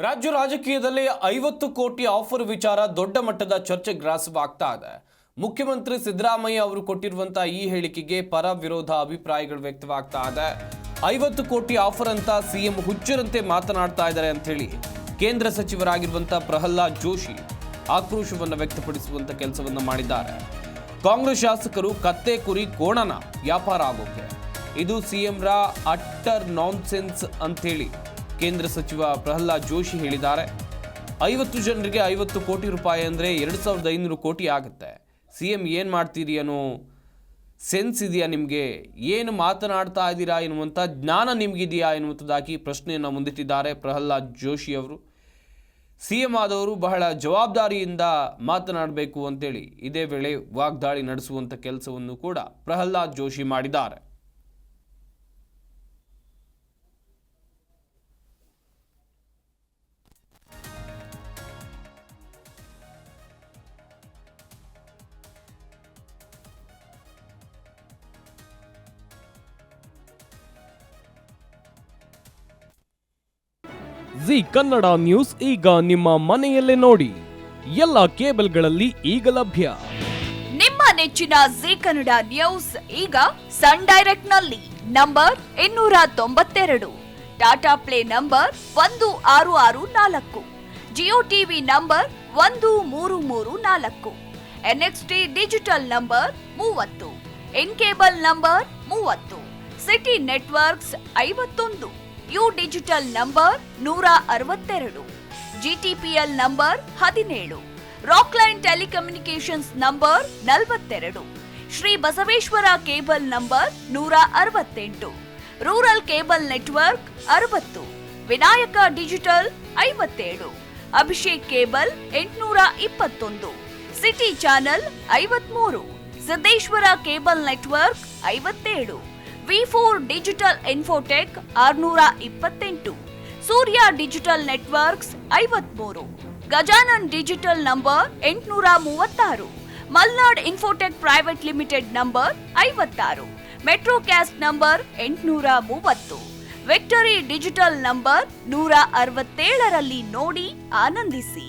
ರಾಜ್ಯ ರಾಜಕೀಯದಲ್ಲಿ 50 ಕೋಟಿ ಆಫರ್ ವಿಚಾರ ದೊಡ್ಡ ಮಟ್ಟದ ಚರ್ಚೆ ಗ್ರಾಸವಾಗ್ತಾ ಇದೆ. ಮುಖ್ಯಮಂತ್ರಿ ಸಿದ್ದರಾಮಯ್ಯ ಅವರು ಕೊಟ್ಟಿರುವಂತಹ ಈ ಹೇಳಿಕೆಗೆ ಪರ ವಿರೋಧ ಅಭಿಪ್ರಾಯಗಳು ವ್ಯಕ್ತವಾಗ್ತಾ ಇದೆ. 50 ಕೋಟಿ ಆಫರ್ ಅಂತ ಸಿಎಂ ಹುಚ್ಚರಂತೆ ಮಾತನಾಡ್ತಾ ಇದ್ದಾರೆ ಅಂತ ಹೇಳಿ ಕೇಂದ್ರ ಸಚಿವರಾಗಿರುವಂತಹ ಪ್ರಹ್ಲಾದ್ ಜೋಶಿ ಆಕ್ರೋಶವನ್ನು ವ್ಯಕ್ತಪಡಿಸುವಂತ ಕೆಲಸವನ್ನು ಮಾಡಿದ್ದಾರೆ. ಕಾಂಗ್ರೆಸ್ ಶಾಸಕರು ಕತ್ತೆ ಕುರಿ ಕೋಣನ ವ್ಯಾಪಾರ ಆಗೋಕೆ ಇದು ಸಿಎಂರ ಅಟ್ಟರ್ ನಾನ್ಸೆನ್ಸ್ ಅಂತ ಹೇಳಿ ಕೇಂದ್ರ ಸಚಿವ ಪ್ರಹ್ಲಾದ್ ಜೋಶಿ ಹೇಳಿದ್ದಾರೆ. 50 ಜನರಿಗೆ 50 ಕೋಟಿ ರೂಪಾಯಿ ಅಂದರೆ 2500 ಕೋಟಿ ಆಗುತ್ತೆ. ಸಿಎಂ ಏನು ಮಾಡ್ತೀರಿ ಅನ್ನೋ ಸೆನ್ಸ್ ಇದೆಯಾ ನಿಮಗೆ? ಏನು ಮಾತನಾಡ್ತಾ ಇದ್ದೀರಾ ಎನ್ನುವಂಥ ಜ್ಞಾನ ನಿಮಗಿದೆಯಾ ಎನ್ನುವಂಥದ್ದಾಗಿ ಪ್ರಶ್ನೆಯನ್ನು ಮುಂದಿಟ್ಟಿದ್ದಾರೆ ಪ್ರಹ್ಲಾದ್ ಜೋಶಿ ಅವರು. ಸಿಎಂ ಆದವರು ಬಹಳ ಜವಾಬ್ದಾರಿಯಿಂದ ಮಾತನಾಡಬೇಕು ಅಂತೇಳಿ ಇದೇ ವೇಳೆ ವಾಗ್ದಾಳಿ ನಡೆಸುವಂಥ ಕೆಲಸವನ್ನು ಕೂಡ ಪ್ರಹ್ಲಾದ್ ಜೋಶಿ ಮಾಡಿದ್ದಾರೆ. ಜಿ ಕನ್ನಡ ನ್ಯೂಸ್ ಈಗ ನಿಮ್ಮ ಮನೆಯಲ್ಲೇ ನೋಡಿ. ಎಲ್ಲ ಕೇಬಲ್ಗಳಲ್ಲಿ ಈಗ ಲಭ್ಯ. ನಿಮ್ಮ ನೆಚ್ಚಿನ ಜಿ ಕನ್ನಡ ನ್ಯೂಸ್ ಈಗ ಸನ್ ಡೈರೆಕ್ಟ್ ನಲ್ಲಿ number 292, Tata play number 1664, Jio TV number 1334, NXT digital number 30, in cable number 30, city networks 51, U digital number 162, GTPL number 17, Rockline telecommunications number 42, Shri Basaveshwara cable number 168, rural cable network 60, Vinayaka digital 57, Abhishek cable 821, city channel 53, Siddeshwara cable network 57, V4 digital Infotech 628, Surya digital networks 53, Gajanan digital number 836, Malnad infotech private limited number 56, Metrocast number 830, Victory digital number 167ರಲ್ಲಿ ನೋಡಿ ಆನಂದಿಸಿ.